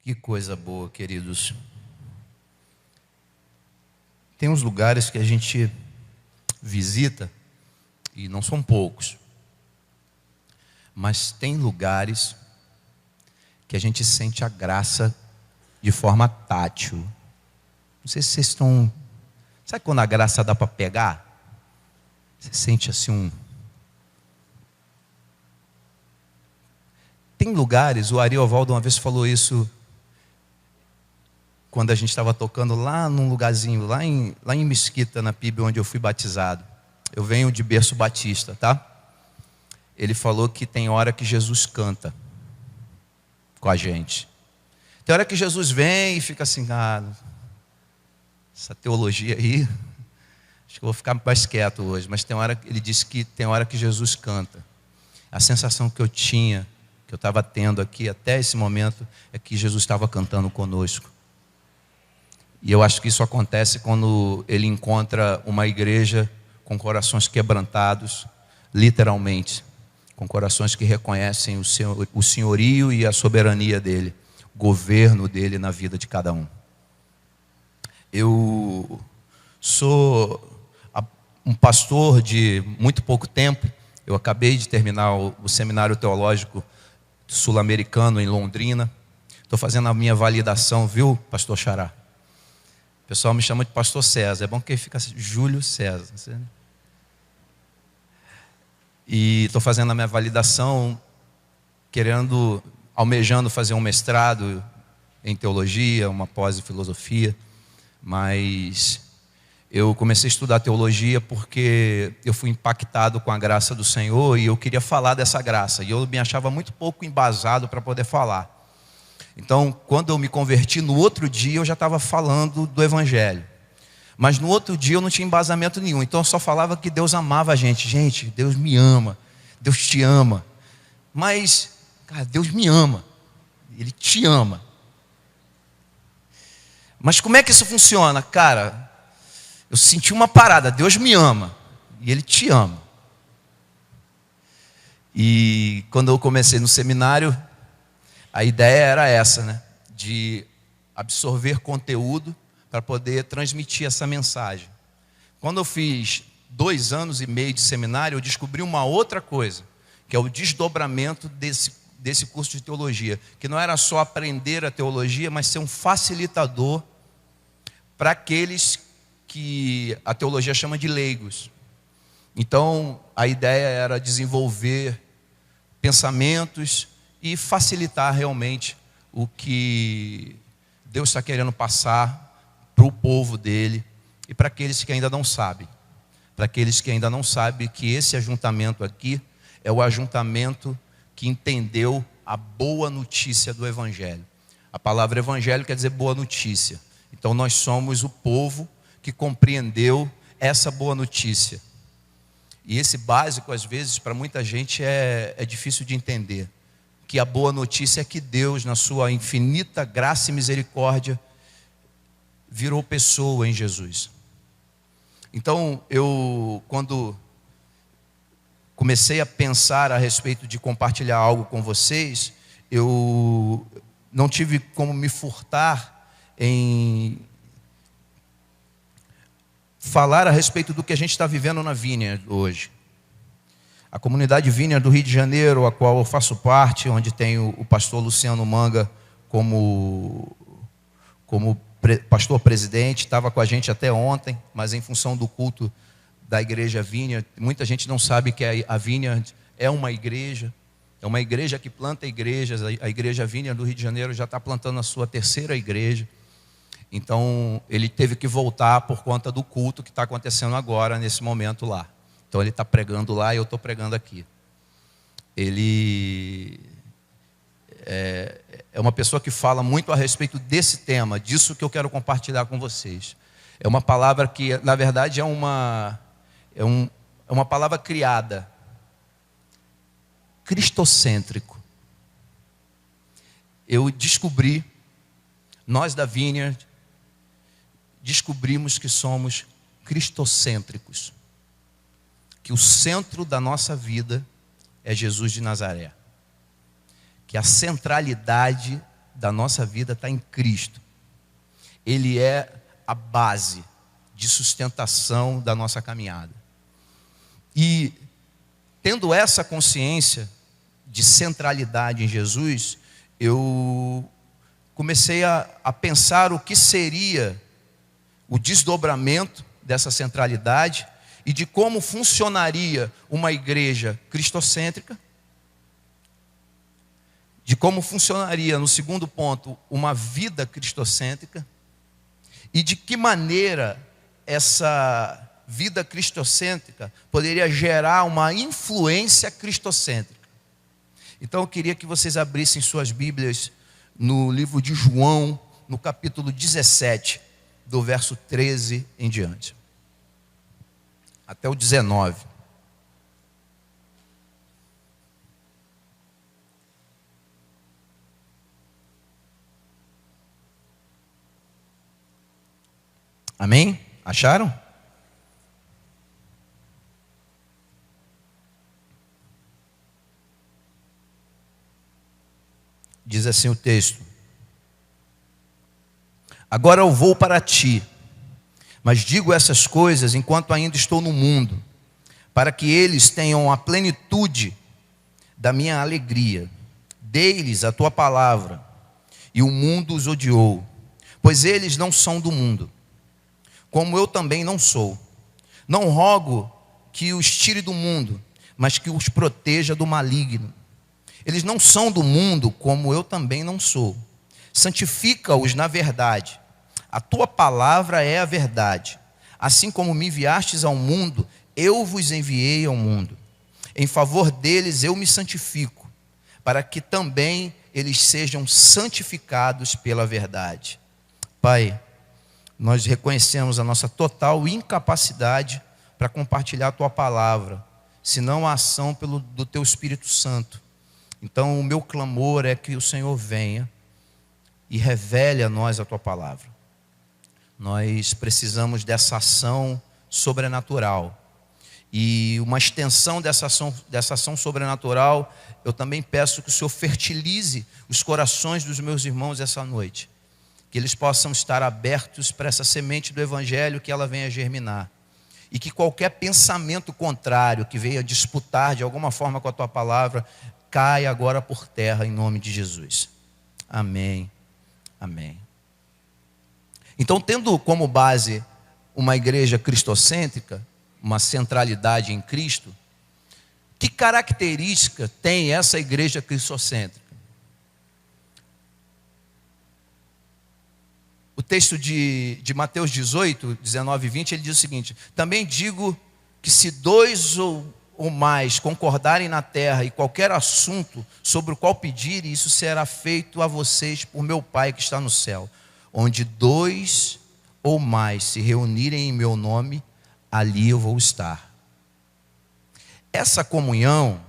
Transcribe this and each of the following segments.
Que coisa boa, queridos. Tem uns lugares que a gente visita, e não são poucos, mas tem lugares que a gente sente a graça de forma tátil. Não sei se vocês estão... Sabe quando a graça dá para pegar? Você sente assim Tem lugares, o Ariovaldo uma vez falou isso, quando a gente estava tocando lá num lugarzinho, lá em Mesquita, na PIB, onde eu fui batizado. Eu venho de berço batista, tá? Ele falou que tem hora que Jesus canta com a gente. Tem hora que Jesus vem e fica assim, essa teologia aí, acho que eu vou ficar mais quieto hoje. Mas tem hora, ele disse que tem hora que Jesus canta. A sensação que eu tinha, que eu estava tendo aqui até esse momento, é que Jesus estava cantando conosco. E eu acho que isso acontece quando ele encontra uma igreja com corações quebrantados, literalmente, com corações que reconhecem o senhorio e a soberania dele, o governo dele na vida de cada um. Eu sou um pastor de muito pouco tempo. Eu acabei de terminar o seminário teológico sul-americano em Londrina. Estou fazendo a minha validação, viu, pastor Xará? O pessoal me chama de pastor César. É bom que fica Júlio César. E estou fazendo a minha validação, almejando fazer um mestrado em teologia, uma pós em filosofia. Mas eu comecei a estudar teologia porque eu fui impactado com a graça do Senhor e eu queria falar dessa graça. E eu me achava muito pouco embasado para poder falar. Então, quando eu me converti, no outro dia eu já estava falando do Evangelho. Mas no outro dia eu não tinha embasamento nenhum. Então eu só falava que Deus amava a gente. Gente, Deus me ama. Deus te ama. Mas, cara, Deus me ama. Ele te ama. Mas como é que isso funciona? Cara, eu senti uma parada. Deus me ama. E Ele te ama. E quando eu comecei no seminário, a ideia era essa, né? De absorver conteúdo para poder transmitir essa mensagem. Quando eu fiz 2 anos e meio de seminário, eu descobri uma outra coisa, que é o desdobramento desse curso de teologia, que não era só aprender a teologia, mas ser um facilitador para aqueles que a teologia chama de leigos. Então, a ideia era desenvolver pensamentos e facilitar realmente o que Deus está querendo passar para o povo dele e para aqueles que ainda não sabem. Para aqueles que ainda não sabem que esse ajuntamento aqui é o ajuntamento que entendeu a boa notícia do Evangelho. A palavra Evangelho quer dizer boa notícia. Então nós somos o povo que compreendeu essa boa notícia. E esse básico, às vezes, para muita gente é difícil de entender. Que a boa notícia é que Deus, na sua infinita graça e misericórdia, virou pessoa em Jesus. Então, quando comecei a pensar a respeito de compartilhar algo com vocês, eu não tive como me furtar em falar a respeito do que a gente está vivendo na Vineyard hoje. A comunidade Vineyard do Rio de Janeiro, a qual eu faço parte, onde tem o pastor Luciano Manga como pastor presidente, estava com a gente até ontem, mas em função do culto da igreja Vineyard, muita gente não sabe que a Vineyard é uma igreja que planta igrejas. A igreja Vineyard do Rio de Janeiro já está plantando a sua 3ª igreja. Então ele teve que voltar por conta do culto que está acontecendo agora, nesse momento lá. Então ele está pregando lá e eu estou pregando aqui. Ele é uma pessoa que fala muito a respeito desse tema, disso que eu quero compartilhar com vocês. É uma palavra que, na verdade, é uma palavra criada. Cristocêntrico. Nós da Vineyard, descobrimos que somos cristocêntricos. Que o centro da nossa vida é Jesus de Nazaré. Que a centralidade da nossa vida está em Cristo. Ele é a base de sustentação da nossa caminhada. E tendo essa consciência de centralidade em Jesus, eu comecei a pensar o que seria o desdobramento dessa centralidade e de como funcionaria uma igreja cristocêntrica, de como funcionaria, no segundo ponto, uma vida cristocêntrica, e de que maneira essa vida cristocêntrica poderia gerar uma influência cristocêntrica. Então eu queria que vocês abrissem suas Bíblias no livro de João, no capítulo 17, do verso 13 em diante, até o 19. Amém? Acharam? Diz assim o texto: agora eu vou para ti, mas digo essas coisas enquanto ainda estou no mundo, para que eles tenham a plenitude da minha alegria. Dei-lhes a tua palavra, e o mundo os odiou, pois eles não são do mundo, como eu também não sou. Não rogo que os tire do mundo, mas que os proteja do maligno. Eles não são do mundo, como eu também não sou. Santifica-os na verdade. A tua palavra é a verdade. Assim como me enviastes ao mundo, eu vos enviei ao mundo. Em favor deles eu me santifico, para que também eles sejam santificados pela verdade. Pai, nós reconhecemos a nossa total incapacidade para compartilhar a tua palavra, senão a ação do teu Espírito Santo. Então o meu clamor é que o Senhor venha e revele a nós a tua palavra. Nós precisamos dessa ação sobrenatural. E uma extensão dessa ação sobrenatural, eu também peço que o Senhor fertilize os corações dos meus irmãos essa noite. Que eles possam estar abertos para essa semente do Evangelho, que ela venha germinar. E que qualquer pensamento contrário que venha disputar de alguma forma com a tua palavra, caia agora por terra em nome de Jesus. Amém. Amém. Então, tendo como base uma igreja cristocêntrica, uma centralidade em Cristo, que característica tem essa igreja cristocêntrica? O texto de Mateus 18, 19 e 20, ele diz o seguinte: também digo que se dois ou mais concordarem na terra e qualquer assunto sobre o qual pedirem, isso será feito a vocês por meu Pai que está no céu. Onde dois ou mais se reunirem em meu nome, ali eu vou estar. Essa comunhão,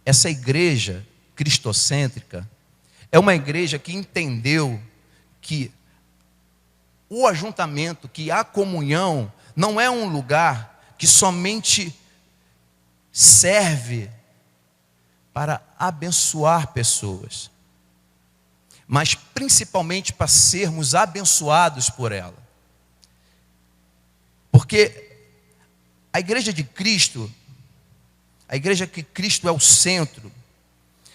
essa igreja cristocêntrica, é uma igreja que entendeu que o ajuntamento, que a comunhão, não é um lugar que somente serve para abençoar pessoas, mas principalmente para sermos abençoados por ela. Porque a igreja de Cristo, a igreja que Cristo é o centro,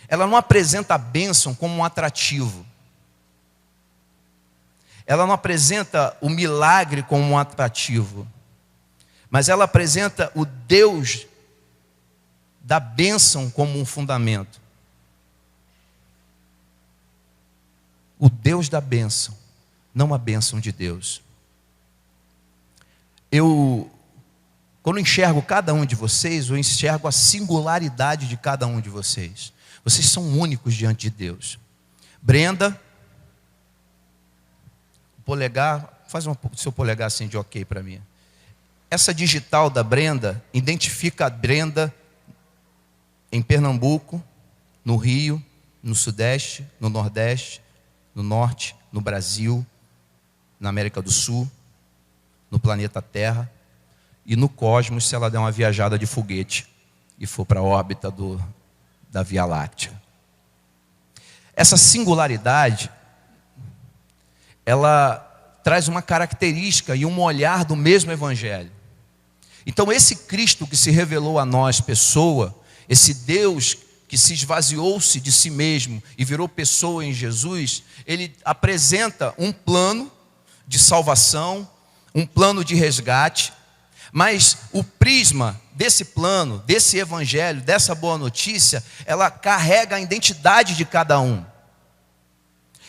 ela não apresenta a bênção como um atrativo. Ela não apresenta o milagre como um atrativo, mas ela apresenta o Deus da bênção como um fundamento. O Deus da bênção, não a bênção de Deus. Quando enxergo cada um de vocês, eu enxergo a singularidade de cada um de vocês. Vocês são únicos diante de Deus. Brenda, polegar, faz o seu polegar assim de ok para mim. Essa digital da Brenda identifica a Brenda em Pernambuco, no Rio, no Sudeste, no Nordeste, no Norte, no Brasil, na América do Sul, no planeta Terra e no cosmos, se ela der uma viajada de foguete e for para a órbita da Via Láctea. Essa singularidade, ela traz uma característica e um olhar do mesmo Evangelho. Então esse Cristo que se revelou a nós, pessoa, esse Deus que se esvaziou-se de si mesmo e virou pessoa em Jesus, ele apresenta um plano de salvação, um plano de resgate, mas o prisma desse plano, desse evangelho, dessa boa notícia, ela carrega a identidade de cada um.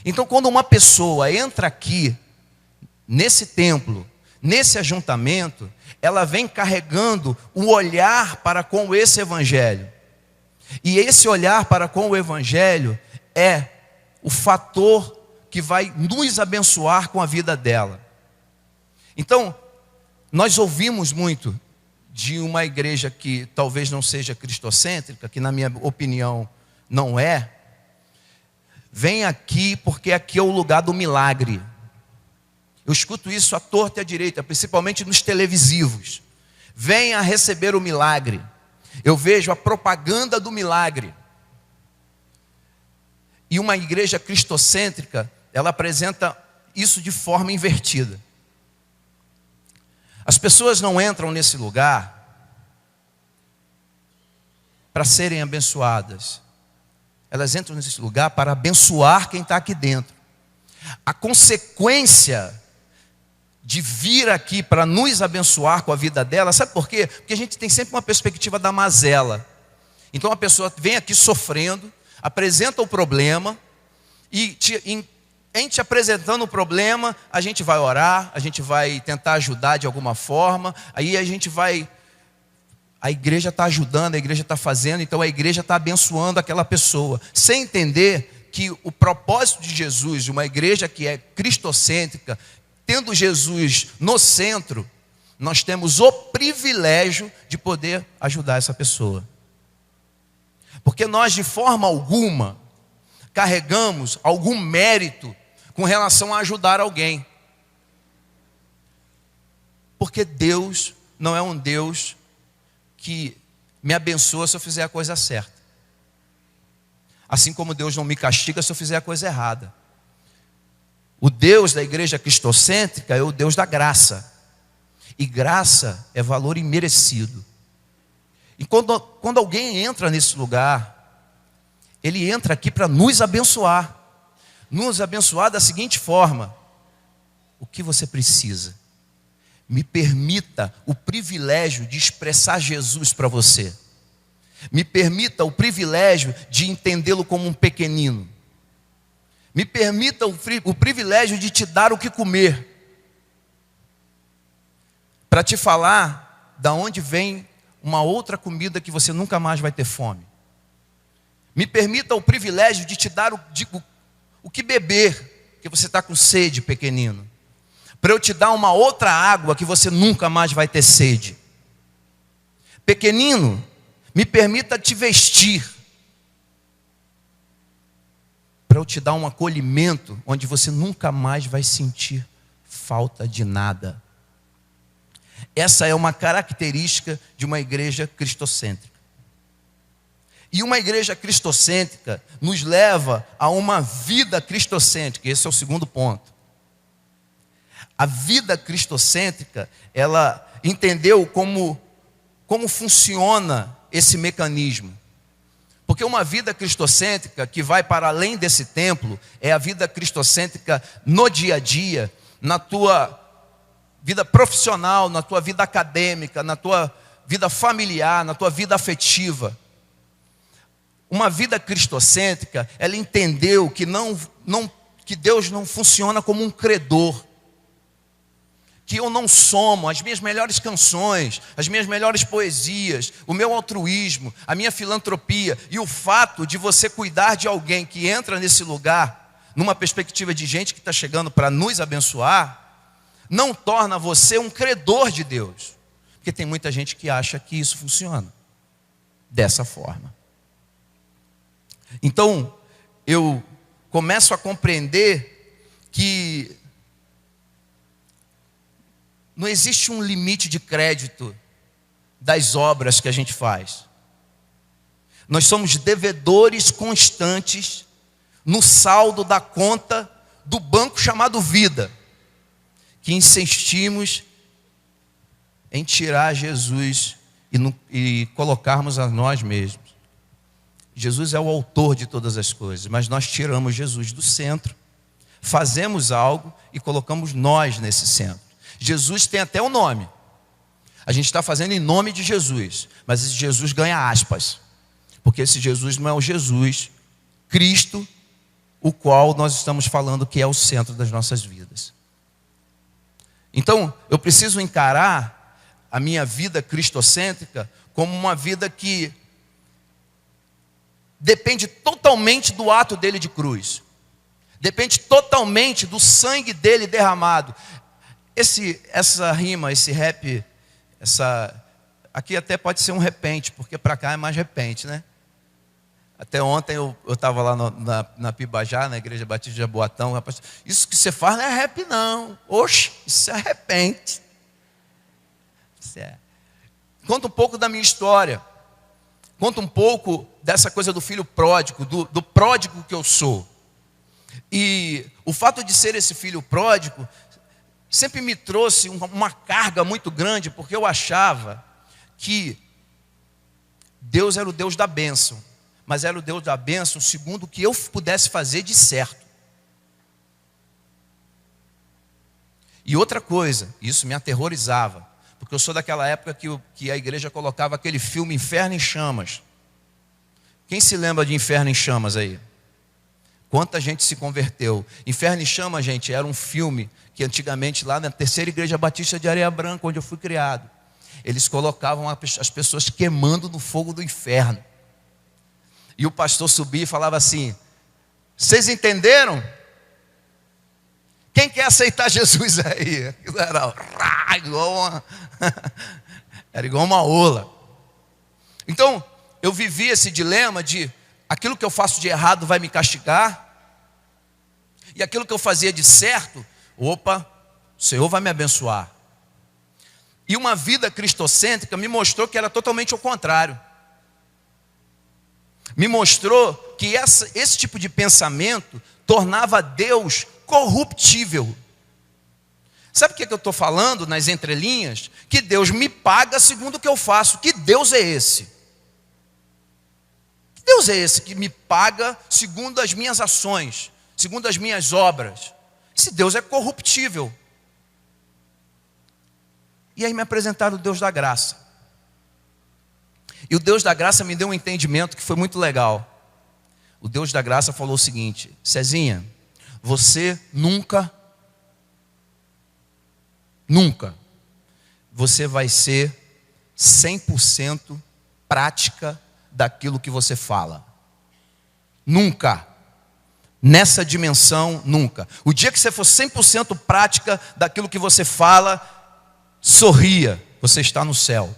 Então, quando uma pessoa entra aqui, nesse templo, nesse ajuntamento, ela vem carregando o olhar para com esse evangelho. E esse olhar para com o evangelho é o fator que vai nos abençoar com a vida dela. Então, nós ouvimos muito de uma igreja que talvez não seja cristocêntrica, que na minha opinião não é. Vem aqui porque aqui é o lugar do milagre. Eu escuto isso à torta e à direita, principalmente nos televisivos. Venha receber o milagre. Eu vejo a propaganda do milagre. E uma igreja cristocêntrica, ela apresenta isso de forma invertida. As pessoas não entram nesse lugar para serem abençoadas. Elas entram nesse lugar para abençoar quem está aqui dentro. A consequência de vir aqui para nos abençoar com a vida dela, sabe por quê? Porque a gente tem sempre uma perspectiva da mazela. Então a pessoa vem aqui sofrendo, apresenta o problema, e em te apresentando o problema, a gente vai orar, a gente vai tentar ajudar de alguma forma, aí a igreja está ajudando, a igreja está fazendo, então a igreja está abençoando aquela pessoa, sem entender que o propósito de Jesus, de uma igreja que é cristocêntrica, tendo Jesus no centro, nós temos o privilégio de poder ajudar essa pessoa. Porque nós, de forma alguma, carregamos algum mérito com relação a ajudar alguém. Porque Deus não é um Deus que me abençoa se eu fizer a coisa certa. Assim como Deus não me castiga se eu fizer a coisa errada. O Deus da igreja cristocêntrica é o Deus da graça. E graça é valor imerecido. E quando alguém entra nesse lugar, ele entra aqui para nos abençoar. Nos abençoar da seguinte forma: o que você precisa? Me permita o privilégio de expressar Jesus para você. Me permita o privilégio de entendê-lo como um pequenino. Me permita o privilégio de te dar o que comer. Para te falar da onde vem uma outra comida que você nunca mais vai ter fome. Me permita o privilégio de te dar o que beber, porque você está com sede, pequenino. Para eu te dar uma outra água que você nunca mais vai ter sede. Pequenino, me permita te vestir. Para eu te dar um acolhimento onde você nunca mais vai sentir falta de nada. Essa é uma característica de uma igreja cristocêntrica. E uma igreja cristocêntrica nos leva a uma vida cristocêntrica. Esse é o segundo ponto. A vida cristocêntrica, ela entendeu como funciona esse mecanismo. Porque uma vida cristocêntrica que vai para além desse templo é a vida cristocêntrica no dia a dia, na tua vida profissional, na tua vida acadêmica, na tua vida familiar, na tua vida afetiva. Uma vida cristocêntrica, ela entendeu que que Deus não funciona como um credor. Que eu não somo as minhas melhores canções, as minhas melhores poesias, o meu altruísmo, a minha filantropia e o fato de você cuidar de alguém que entra nesse lugar, numa perspectiva de gente que está chegando para nos abençoar, não torna você um credor de Deus. Porque tem muita gente que acha que isso funciona dessa forma. Então, eu começo a compreender que não existe um limite de crédito das obras que a gente faz. Nós somos devedores constantes no saldo da conta do banco chamado vida, que insistimos em tirar Jesus e colocarmos a nós mesmos. Jesus é o autor de todas as coisas, mas nós tiramos Jesus do centro, fazemos algo e colocamos nós nesse centro. Jesus tem até o nome. A gente está fazendo em nome de Jesus, mas esse Jesus ganha aspas, porque esse Jesus não é o Jesus Cristo, o qual nós estamos falando que é o centro das nossas vidas. Então, eu preciso encarar a minha vida cristocêntrica como uma vida que depende totalmente do ato dele de cruz. Depende totalmente do sangue dele derramado. Essa rima, esse rap, aqui até pode ser um repente, porque para cá é mais repente, né? Até ontem eu estava lá na Pibajá, na Igreja Batista de Jaboatão. Rapaz, isso que você faz não é rap não. Oxe, isso é repente. Conta um pouco da minha história. Conta um pouco dessa coisa do filho pródigo, do pródigo que eu sou. E o fato de ser esse filho pródigo sempre me trouxe uma carga muito grande, porque eu achava que Deus era o Deus da bênção, mas era o Deus da bênção segundo o que eu pudesse fazer de certo. E outra coisa, isso me aterrorizava, porque eu sou daquela época que a igreja colocava aquele filme Inferno em Chamas. Quem se lembra de Inferno em Chamas aí? Quanta gente se converteu. Inferno em Chamas, gente, era um filme que antigamente lá na terceira igreja batista de Areia Branca, onde eu fui criado, eles colocavam as pessoas queimando no fogo do inferno. E o pastor subia e falava assim: vocês entenderam? Quem quer aceitar Jesus aí? Era igual uma ola. Então, eu vivi esse dilema de aquilo que eu faço de errado vai me castigar, e aquilo que eu fazia de certo, opa, o Senhor vai me abençoar. E uma vida cristocêntrica me mostrou que era totalmente ao contrário. Me mostrou que esse tipo de pensamento tornava Deus corruptível. Sabe o que eu estou falando nas entrelinhas? Que Deus me paga segundo o que eu faço. Que Deus é esse? Que Deus é esse que me paga segundo as minhas ações, segundo as minhas obras? Esse Deus é corruptível. E aí me apresentaram o Deus da graça. E o Deus da graça me deu um entendimento que foi muito legal. O Deus da graça falou o seguinte: Cezinha, você nunca você vai ser 100% prática daquilo que você fala. Nunca. Nessa dimensão, nunca. O dia que você for 100% prática daquilo que você fala, sorria, você está no céu.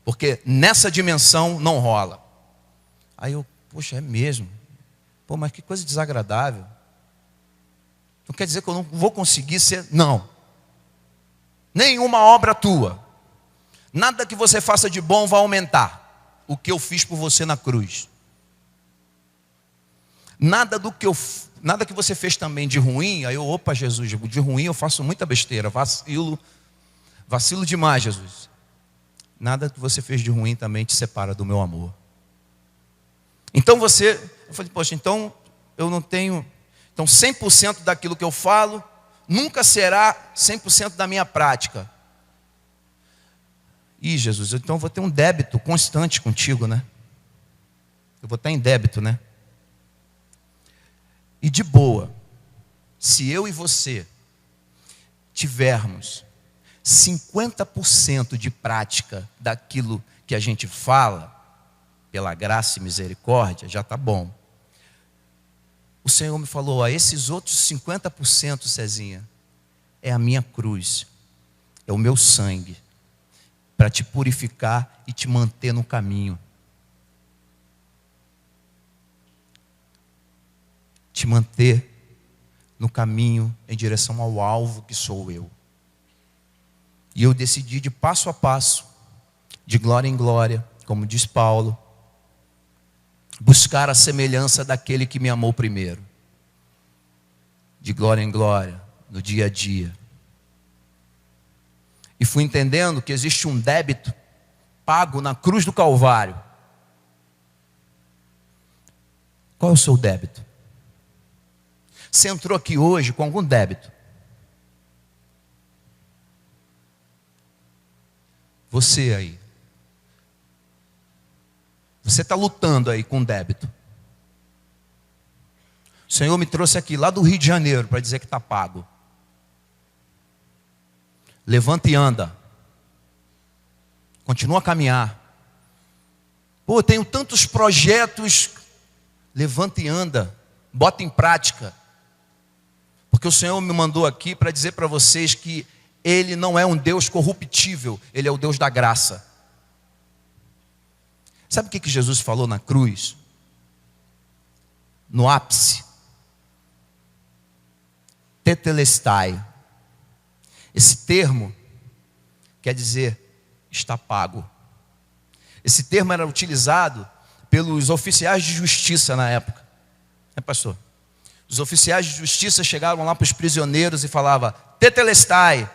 Porque nessa dimensão não rola. Aí eu, poxa, é mesmo? Pô, mas que coisa desagradável. Não quer dizer que eu não vou conseguir ser? Não. Nenhuma obra tua. Nada que você faça de bom vai aumentar o que eu fiz por você na cruz. Nada que você fez também de ruim. Aí eu, opa, Jesus, de ruim eu faço muita besteira, vacilo demais, Jesus. Nada que você fez de ruim também te separa do meu amor. Então eu falei, poxa, então eu não tenho, então 100% daquilo que eu falo nunca será 100% da minha prática. Ih, Jesus, então eu vou ter um débito constante contigo, né? Eu vou estar em débito, né? E de boa, se eu e você tivermos 50% de prática daquilo que a gente fala, pela graça e misericórdia, já está bom. O Senhor me falou, esses outros 50%, Cezinha, é a minha cruz, é o meu sangue, para te purificar e te manter no caminho. Te manter no caminho em direção ao alvo que sou eu. E eu decidi de passo a passo, de glória em glória, como diz Paulo, buscar a semelhança daquele que me amou primeiro. de glória em glória, no dia a dia. E fui entendendo que existe um débito pago na cruz do Calvário. Qual é o seu débito? Você entrou aqui hoje com algum débito? Você aí. Você está lutando aí com débito. O Senhor me trouxe aqui lá do Rio de Janeiro para dizer que está pago. Levanta e anda. Continua a caminhar. Pô, eu tenho tantos projetos. Levanta e anda. Bota em prática. Porque o Senhor me mandou aqui para dizer para vocês que Ele não é um Deus corruptível. Ele é o Deus da graça. Sabe o que Jesus falou na cruz? No ápice. Tetelestai. Esse termo quer dizer está pago. Esse termo era utilizado pelos oficiais de justiça na época. Pastor? Os oficiais de justiça chegavam lá para os prisioneiros e falavam: Tetelestai,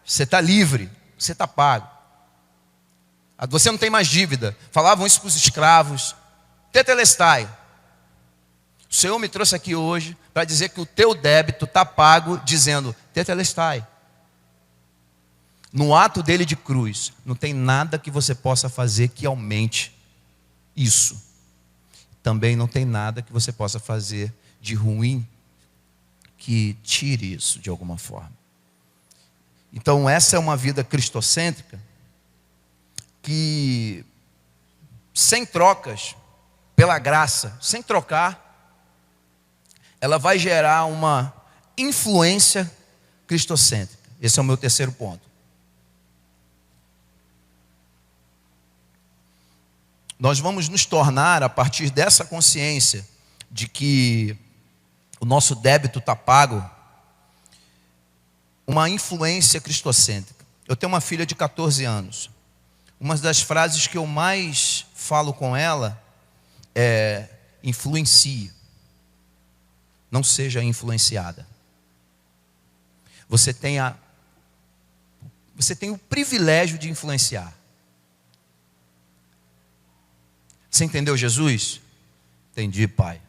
você está livre, você está pago. Você não tem mais dívida. Falavam isso para os escravos. Tetelestai. O Senhor me trouxe aqui hoje para dizer que o teu débito está pago, dizendo Tetelestai. No ato dele de cruz, não tem nada que você possa fazer que aumente isso. Também não tem nada que você possa fazer de ruim que tire isso de alguma forma. Então essa é uma vida cristocêntrica que, sem trocas, pela graça, sem trocar, ela vai gerar uma influência cristocêntrica. Esse é o meu terceiro ponto. Nós vamos nos tornar, a partir dessa consciência de que o nosso débito está pago, uma influência cristocêntrica. Eu tenho uma filha de 14 anos. Uma das frases que eu mais falo com ela é: influencie. Não seja influenciada. Você tem o privilégio de influenciar. Você entendeu Jesus? Entendi, Pai.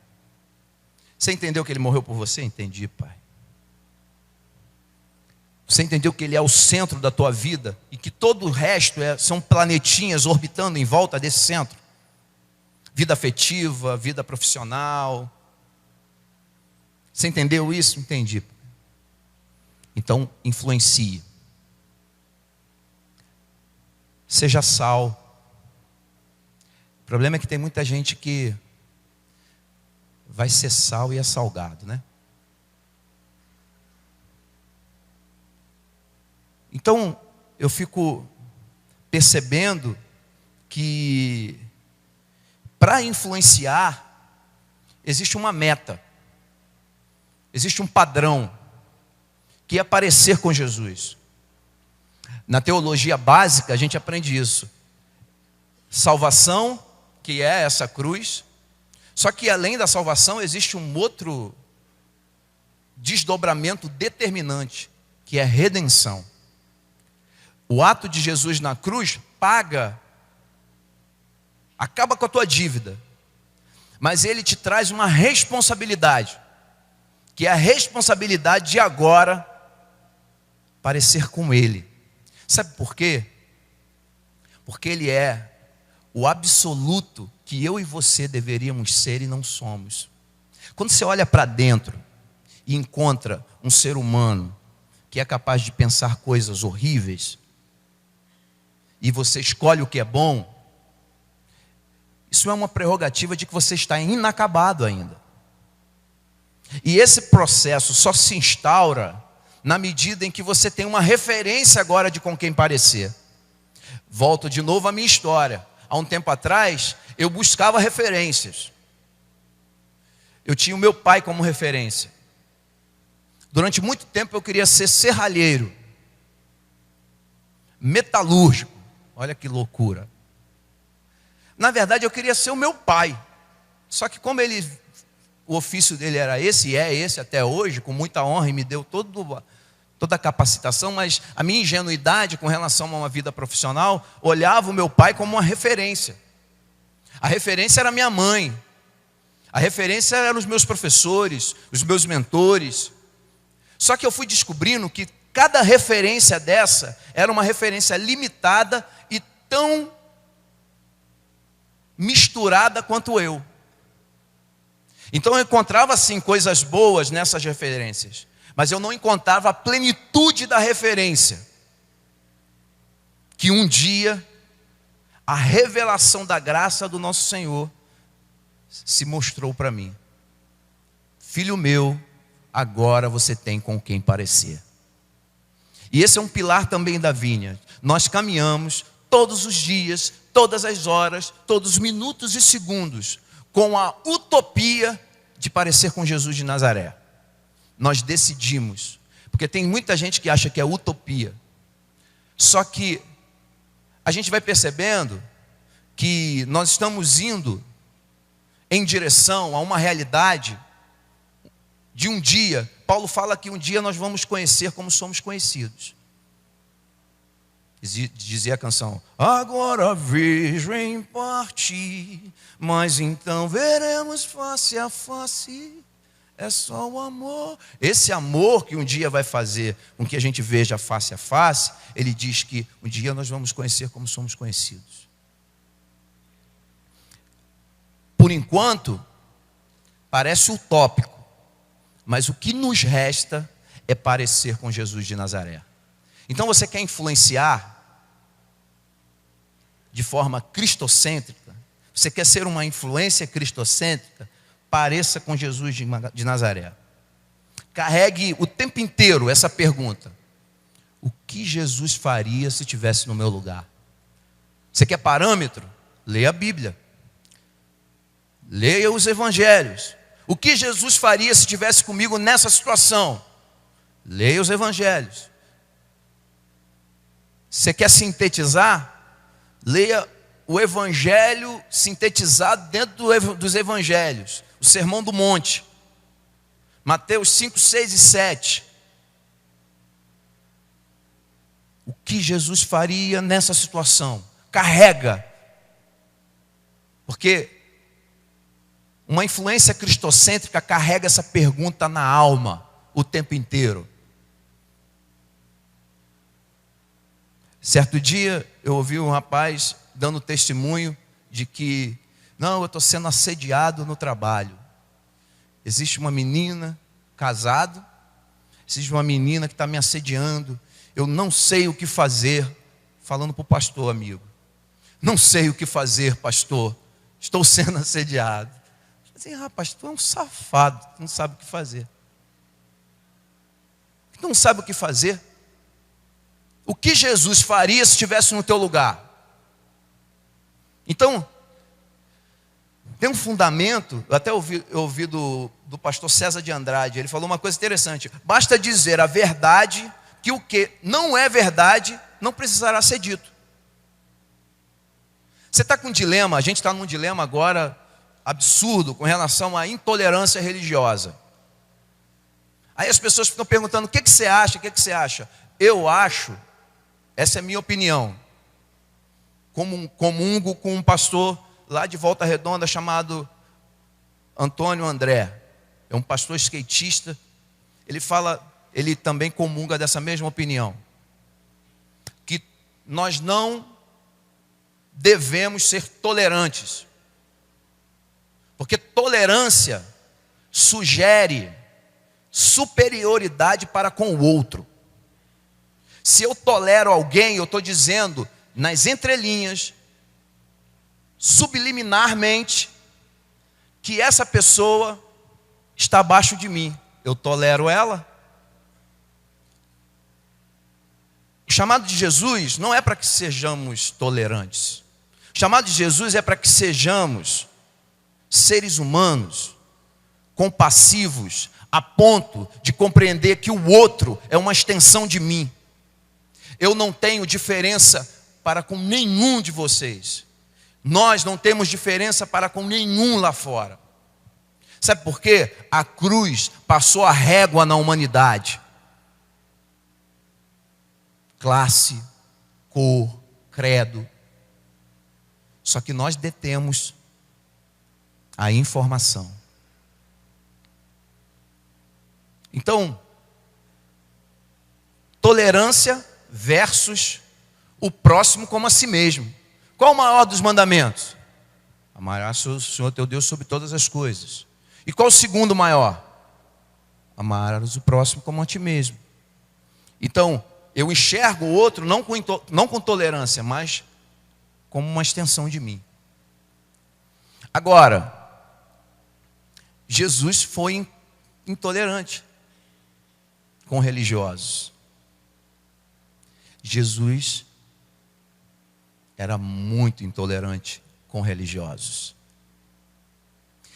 Você entendeu que Ele morreu por você? Entendi, Pai. Você entendeu que Ele é o centro da tua vida e que todo o resto são planetinhas orbitando em volta desse centro? Vida afetiva, vida profissional. Você entendeu isso? Entendi. Então, influencie. Seja sal. O problema é que tem muita gente que vai ser sal e é salgado, né? Então, eu fico percebendo que para influenciar, existe uma meta, existe um padrão, que é parecer com Jesus. Na teologia básica, a gente aprende isso. Salvação, que é essa cruz. Só que além da salvação, existe um outro desdobramento determinante, que é redenção. O ato de Jesus na cruz acaba com a tua dívida, mas Ele te traz uma responsabilidade, que é a responsabilidade de agora parecer com Ele. Sabe por quê? Porque Ele é o absoluto que eu e você deveríamos ser e não somos. Quando você olha para dentro e encontra um ser humano que é capaz de pensar coisas horríveis, e você escolhe o que é bom, isso é uma prerrogativa de que você está inacabado ainda. E esse processo só se instaura na medida em que você tem uma referência agora de com quem parecer. Volto de novo à minha história. Há um tempo atrás, eu buscava referências. Eu tinha o meu pai como referência. Durante muito tempo eu queria ser serralheiro, metalúrgico. Olha que loucura. Na verdade eu queria ser o meu pai. Só que como o ofício dele era esse, e é esse até hoje, com muita honra, e me deu toda a capacitação, mas a minha ingenuidade com relação a uma vida profissional, olhava o meu pai como uma referência. A referência era minha mãe, a referência eram os meus professores, os meus mentores. Só que eu fui descobrindo que cada referência dessa era uma referência limitada e tão misturada quanto eu. Então eu encontrava sim coisas boas nessas referências, mas eu não encontrava a plenitude da referência. Que um dia a revelação da graça do nosso Senhor se mostrou para mim. Filho meu, agora você tem com quem parecer. E esse é um pilar também da vinha. Nós caminhamos todos os dias, todas as horas, todos os minutos e segundos, com a utopia de parecer com Jesus de Nazaré. Nós decidimos, porque tem muita gente que acha que é utopia. Só que a gente vai percebendo que nós estamos indo em direção a uma realidade de um dia. Paulo fala que um dia nós vamos conhecer como somos conhecidos. Dizia a canção: agora vejo em parte, mas então veremos face a face. É só o amor. Esse amor que um dia vai fazer com que a gente veja face a face, ele diz que um dia nós vamos conhecer como somos conhecidos. Por enquanto, parece utópico, mas o que nos resta é parecer com Jesus de Nazaré. Então você quer influenciar de forma cristocêntrica? Você quer ser uma influência cristocêntrica? Pareça com Jesus de Nazaré. Carregue o tempo inteiro essa pergunta: o que Jesus faria se estivesse no meu lugar? Você quer parâmetro? Leia a Bíblia. Leia os evangelhos. O que Jesus faria se estivesse comigo nessa situação? Leia os evangelhos. Você quer sintetizar? Leia o evangelho sintetizado dentro dos evangelhos. O Sermão do Monte. Mateus 5, 6 e 7. O que Jesus faria nessa situação? Carrega. Porque uma influência cristocêntrica carrega essa pergunta na alma o tempo inteiro. Certo dia eu ouvi um rapaz dando testemunho de que, não, eu estou sendo assediado no trabalho. Existe uma menina casada, existe uma menina que está me assediando, eu não sei o que fazer, falando para o pastor amigo. Não sei o que fazer, pastor, estou sendo assediado. Assim, rapaz, tu é um safado, tu não sabe o que fazer. Tu não sabe o que fazer. O que Jesus faria se estivesse no teu lugar? Então, tem um fundamento, eu até ouvi do pastor César de Andrade, ele falou uma coisa interessante: basta dizer a verdade, que o que não é verdade não precisará ser dito. Você está com um dilema, a gente está num dilema agora absurdo com relação à intolerância religiosa. Aí as pessoas ficam perguntando: o que você acha, o que você acha? Eu acho, essa é a minha opinião, comungo com um pastor lá de Volta Redonda chamado Antônio André. É um pastor skatista. Ele também comunga dessa mesma opinião, que nós não devemos ser tolerantes, porque tolerância sugere superioridade para com o outro. Se eu tolero alguém, eu estou dizendo nas entrelinhas, subliminarmente, que essa pessoa está abaixo de mim. Eu tolero ela. O chamado de Jesus não é para que sejamos tolerantes. O chamado de Jesus é para que sejamos seres humanos, compassivos, a ponto de compreender que o outro é uma extensão de mim. Eu não tenho diferença para com nenhum de vocês. Nós não temos diferença para com nenhum lá fora. Sabe por quê? A cruz passou a régua na humanidade. Classe, cor, credo. Só que nós detemos a informação. Então, tolerância versus o próximo como a si mesmo. Qual o maior dos mandamentos? Amarás o Senhor teu Deus sobre todas as coisas. E qual o segundo maior? Amarás o próximo como a ti mesmo. Então, eu enxergo o outro não com tolerância, mas como uma extensão de mim. Agora, Jesus foi intolerante com religiosos. Jesus era muito intolerante com religiosos.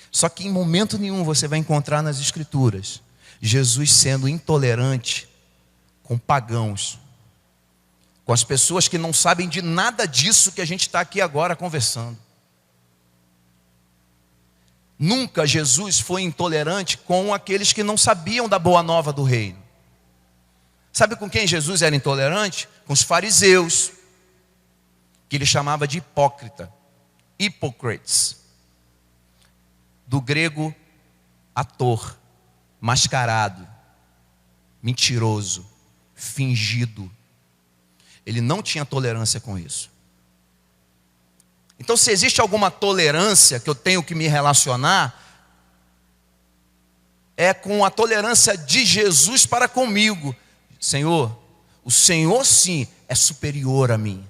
Só que em momento nenhum você vai encontrar nas Escrituras Jesus sendo intolerante com pagãos, com as pessoas que não sabem de nada disso que a gente está aqui agora conversando. Nunca Jesus foi intolerante com aqueles que não sabiam da boa nova do reino. Sabe com quem Jesus era intolerante? Com os fariseus, que ele chamava de hipócrita, hypocrites. Do grego, ator, mascarado, mentiroso, fingido. Ele não tinha tolerância com isso. Então, se existe alguma tolerância que eu tenho que me relacionar, é com a tolerância de Jesus para comigo. Senhor, o Senhor sim é superior a mim.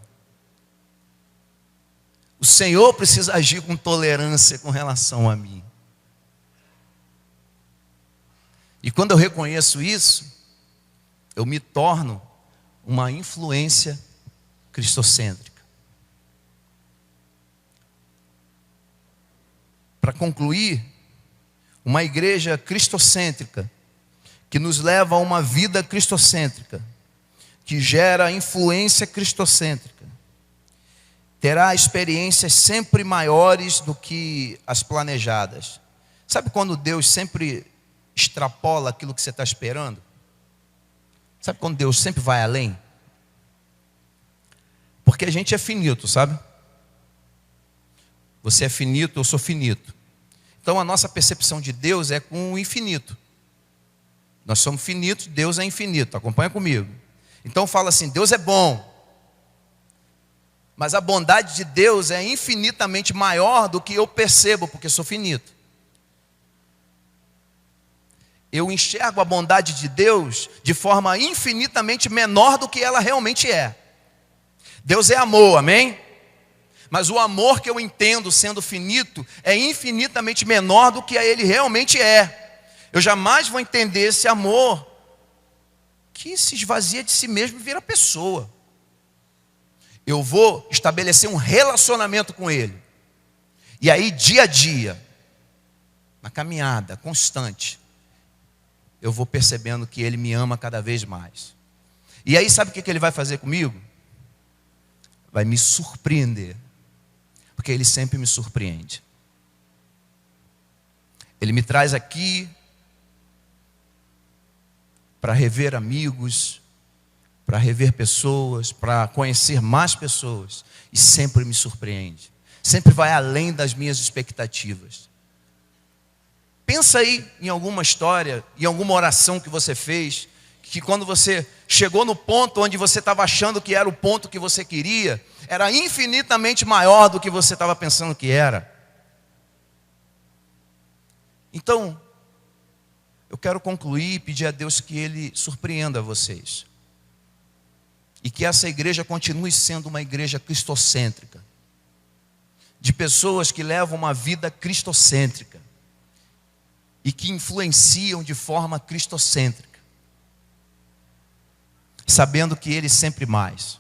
O Senhor precisa agir com tolerância com relação a mim. E quando eu reconheço isso, eu me torno uma influência cristocêntrica. Para concluir, uma igreja cristocêntrica, que nos leva a uma vida cristocêntrica, que gera influência cristocêntrica, terá experiências sempre maiores do que as planejadas. Sabe quando Deus sempre extrapola aquilo que você está esperando? Sabe quando Deus sempre vai além? Porque a gente é finito, sabe? Você é finito, eu sou finito. Então a nossa percepção de Deus é com o infinito. Nós somos finitos, Deus é infinito. Acompanha comigo. Então fala assim, Deus é bom. Mas a bondade de Deus é infinitamente maior do que eu percebo, porque sou finito. Eu enxergo a bondade de Deus de forma infinitamente menor do que ela realmente é. Deus é amor, amém? Mas o amor que eu entendo sendo finito é infinitamente menor do que ele realmente é. Eu jamais vou entender esse amor que se esvazia de si mesmo e vira pessoa. Eu vou estabelecer um relacionamento com ele. E aí, dia a dia, na caminhada constante, eu vou percebendo que ele me ama cada vez mais. E aí, sabe o que ele vai fazer comigo? Vai me surpreender. Porque ele sempre me surpreende. Ele me traz aqui para rever amigos, para rever pessoas, para conhecer mais pessoas. E sempre me surpreende. Sempre vai além das minhas expectativas. Pensa aí em alguma história, em alguma oração que você fez, que quando você chegou no ponto onde você estava achando que era o ponto que você queria, era infinitamente maior do que você estava pensando que era. Então, eu quero concluir e pedir a Deus que Ele surpreenda vocês. E que essa igreja continue sendo uma igreja cristocêntrica. De pessoas que levam uma vida cristocêntrica. E que influenciam de forma cristocêntrica. Sabendo que Ele sempre mais.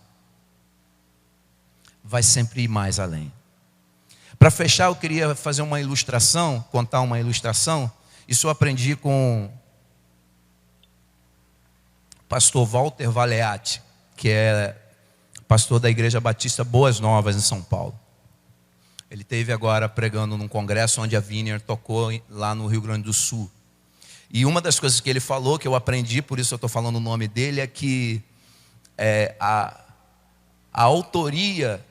Vai sempre ir mais além. Para fechar, eu queria fazer uma ilustração, contar uma ilustração. Isso eu aprendi com o pastor Walter Valeati, que é pastor da Igreja Batista Boas Novas em São Paulo. Ele esteve agora pregando num congresso onde a Vineyard tocou lá no Rio Grande do Sul. E uma das coisas que ele falou, que eu aprendi, por isso eu estou falando o nome dele, é que a autoria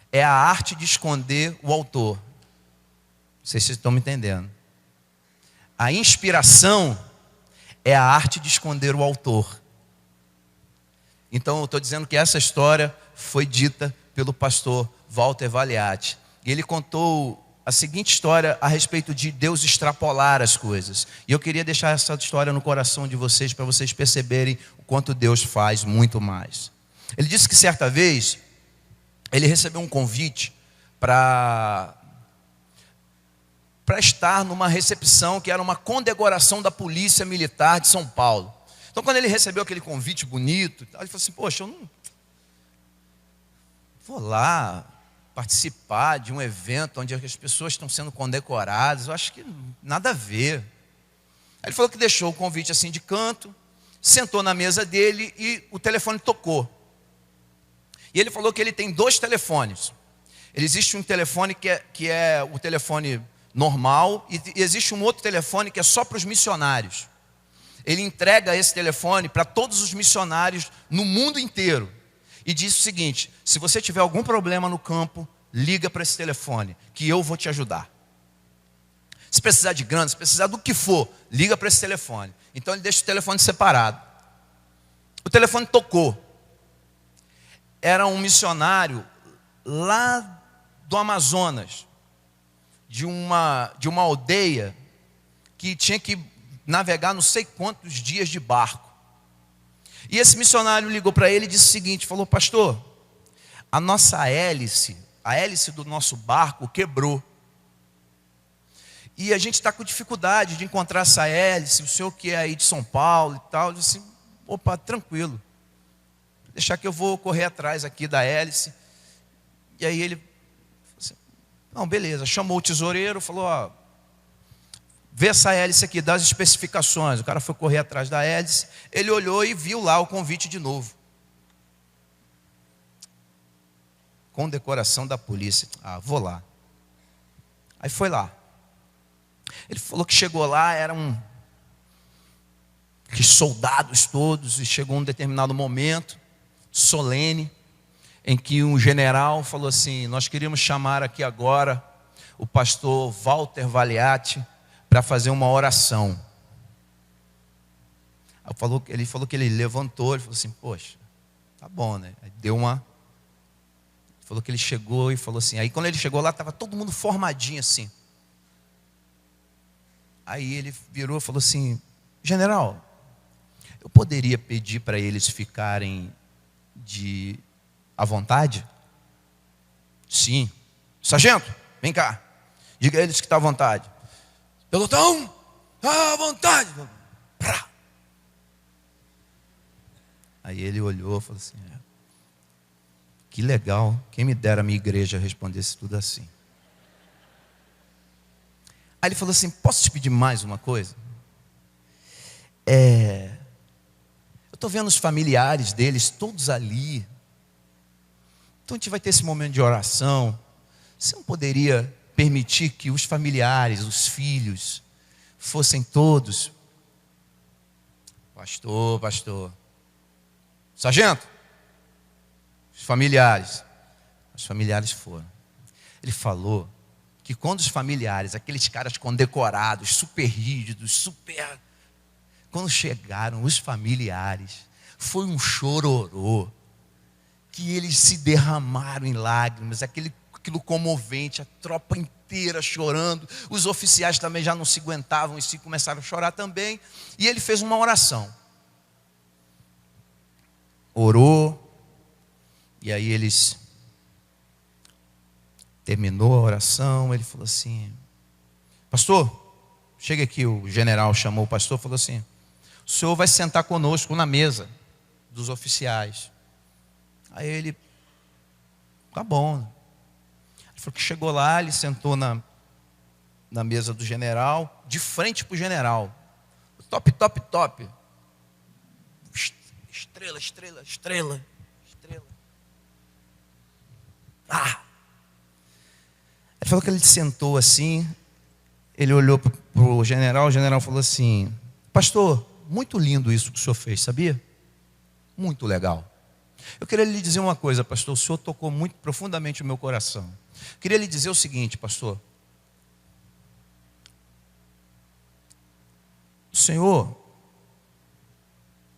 é a arte de esconder o autor. Não sei se vocês estão me entendendo. A inspiração é a arte de esconder o autor. Então eu estou dizendo que essa história foi dita pelo pastor Walter Valiati. E ele contou a seguinte história a respeito de Deus extrapolar as coisas. E eu queria deixar essa história no coração de vocês, para vocês perceberem o quanto Deus faz muito mais. Ele disse que certa vez, ele recebeu um convite para estar numa recepção que era uma condecoração da Polícia Militar de São Paulo. Então quando ele recebeu aquele convite bonito, ele falou assim, poxa, eu não vou lá participar de um evento onde as pessoas estão sendo condecoradas, eu acho que nada a ver. Aí ele falou que deixou o convite assim de canto, sentou na mesa dele e o telefone tocou. E ele falou que ele tem 2 telefones. Existe um telefone que é o telefone normal e existe um outro telefone que é só para os missionários. Ele entrega esse telefone para todos os missionários no mundo inteiro. E diz o seguinte, se você tiver algum problema no campo, liga para esse telefone, que eu vou te ajudar. Se precisar de grana, se precisar do que for, liga para esse telefone. Então ele deixa o telefone separado. O telefone tocou. Era um missionário lá do Amazonas, de uma aldeia que tinha que navegar não sei quantos dias de barco. E esse missionário ligou para ele e disse o seguinte, falou, pastor, a nossa hélice, a hélice do nosso barco quebrou. E a gente está com dificuldade de encontrar essa hélice, o senhor que é aí de São Paulo e tal. Eu disse, opa, tranquilo, deixar que eu vou correr atrás aqui da hélice. E aí ele falou assim, não, beleza, chamou o tesoureiro, falou, ó, vê essa hélice aqui, dá as especificações. O cara foi correr atrás da hélice, ele olhou e viu lá o convite de novo. Condecoração da polícia. Ah, vou lá. Aí foi lá. Ele falou que chegou lá, eram aqueles soldados todos, e chegou um determinado momento solene, em que um general falou assim, nós queríamos chamar aqui agora o pastor Walter Valiati para fazer uma oração. Ele falou que ele levantou, ele falou assim, poxa, tá bom, né? Aí deu uma... Falou que ele chegou e falou assim, aí quando ele chegou lá, estava todo mundo formadinho assim. Aí ele virou e falou assim, general, eu poderia pedir para eles ficarem à vontade? Sim. Sargento, vem cá, diga a eles que está à vontade. Pelotão, à vontade. Aí ele olhou e falou assim, que legal, quem me dera a minha igreja respondesse tudo assim. Aí ele falou assim, posso te pedir mais uma coisa? Eu estou vendo os familiares deles todos ali. Então a gente vai ter esse momento de oração. Você não poderia permitir que os familiares, os filhos, fossem todos? Pastor. Sargento, os familiares foram. Ele falou que quando os familiares, aqueles caras condecorados, super rígidos, quando chegaram os familiares, foi um chororô, que eles se derramaram em lágrimas, aquilo comovente, a tropa inteira chorando, os oficiais também já não se aguentavam e começaram a chorar também, e ele fez uma oração. Orou, e aí terminou a oração, ele falou assim, pastor, chega aqui, o general chamou o pastor, falou assim, o senhor vai sentar conosco na mesa dos oficiais. Aí ele, tá bom. Ele falou que chegou lá, ele sentou na mesa do general, de frente para o general, top. Estrela. Ele falou que ele sentou assim, ele olhou para o general falou assim: pastor, muito lindo isso que o senhor fez, sabia? Muito legal. Eu queria lhe dizer uma coisa, pastor, o senhor tocou muito profundamente o meu coração. Eu queria lhe dizer o seguinte, pastor: o senhor,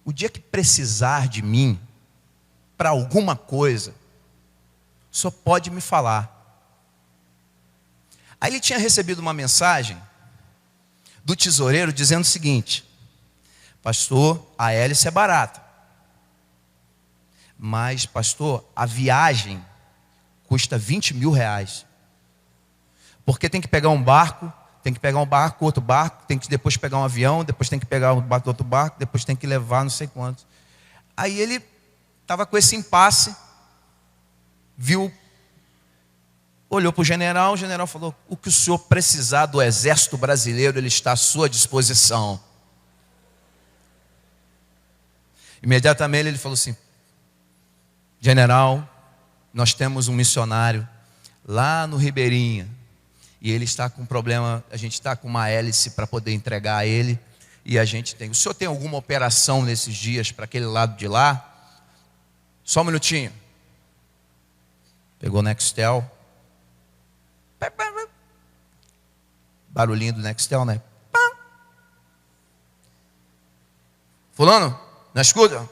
o dia que precisar de mim para alguma coisa, o senhor pode me falar. Aí ele tinha recebido uma mensagem do tesoureiro dizendo o seguinte: pastor, a hélice é barata, mas pastor, a viagem custa 20 mil reais, porque tem que pegar um barco, outro barco, tem que depois pegar um avião, depois tem que pegar outro barco, depois tem que levar não sei quantos. Aí ele estava com esse impasse, olhou para o general falou: o que o senhor precisar do exército brasileiro, ele está à sua disposição. Imediatamente ele falou assim: general, nós temos um missionário lá no Ribeirinha, e ele está com um problema, a gente está com uma hélice para poder entregar a ele, e a gente tem. O senhor tem alguma operação nesses dias para aquele lado de lá? Só um minutinho. Pegou o Nextel. Barulhinho do Nextel, né? Fulano, na escuta?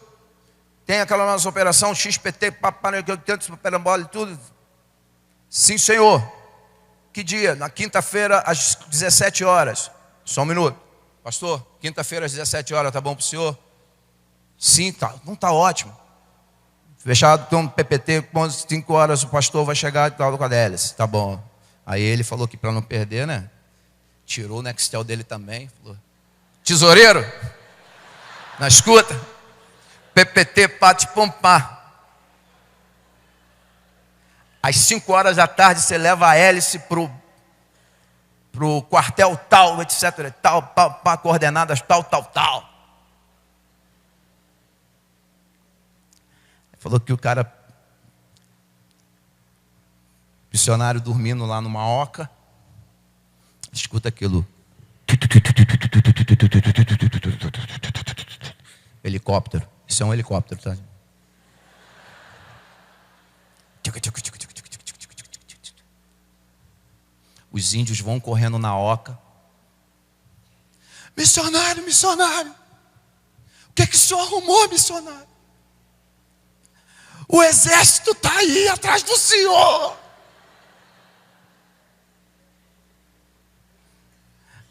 Tem aquela nossa operação XPT, paparambole e tudo? Sim, senhor. Que dia? Na quinta-feira, às 17 horas. Só um minuto. Pastor, quinta-feira às 17 horas, tá bom para o senhor? Sim, tá. Não está ótimo. Fechado, tem um PPT, 5 horas o pastor vai chegar e tal com a hélice. Tá bom. Aí ele falou que para não perder, né? Tirou o Nextel dele também. Falou: tesoureiro, na escuta, PPT, pate, pompá. Às 5 horas da tarde você leva a hélice pro quartel tal, etc. Tal, coordenadas tal. Falou que o cara, missionário dormindo lá numa oca, escuta aquilo. Helicóptero. Isso é um helicóptero, tá? Os índios vão correndo na oca. Missionário, o que o senhor arrumou, missionário? O exército está aí atrás do senhor.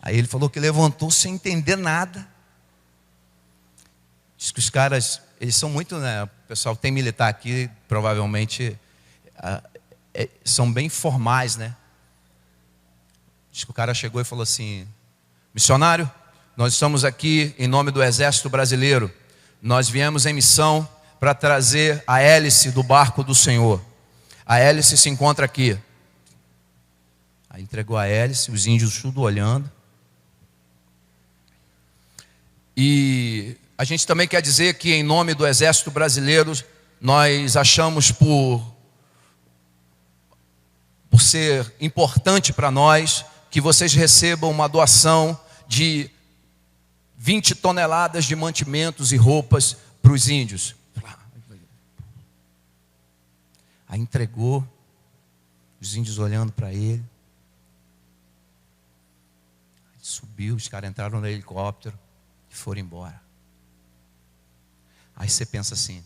Aí ele falou que levantou sem entender nada. Diz que os caras, eles são muito, né? O pessoal tem militar aqui, provavelmente são bem formais, né? Diz que o cara chegou e falou assim: missionário, nós estamos aqui em nome do exército brasileiro. Nós viemos em missão para trazer a hélice do barco do Senhor. A hélice se encontra aqui. Aí entregou a hélice, os índios tudo olhando. E a gente também quer dizer que em nome do exército brasileiro, nós achamos por ser importante para nós que vocês recebam uma doação de 20 toneladas de mantimentos e roupas para os índios. Aí entregou, os índios olhando para ele. Subiu, os caras entraram no helicóptero e foram embora. Aí você pensa assim: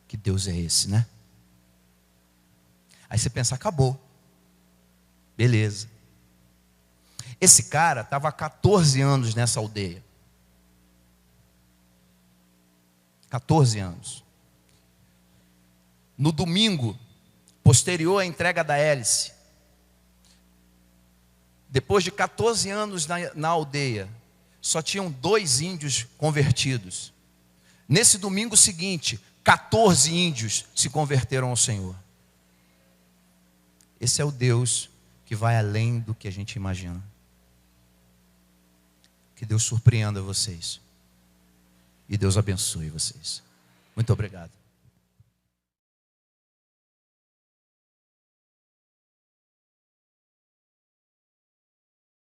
que Deus é esse, né? Aí você pensa: acabou. Beleza. Esse cara estava há 14 anos nessa aldeia. 14 anos. No domingo, posterior à entrega da hélice, depois de 14 anos na aldeia, só tinham 2 índios convertidos. Nesse domingo seguinte, 14 índios se converteram ao Senhor. Esse é o Deus que vai além do que a gente imagina. Que Deus surpreenda vocês. E Deus abençoe vocês. Muito obrigado.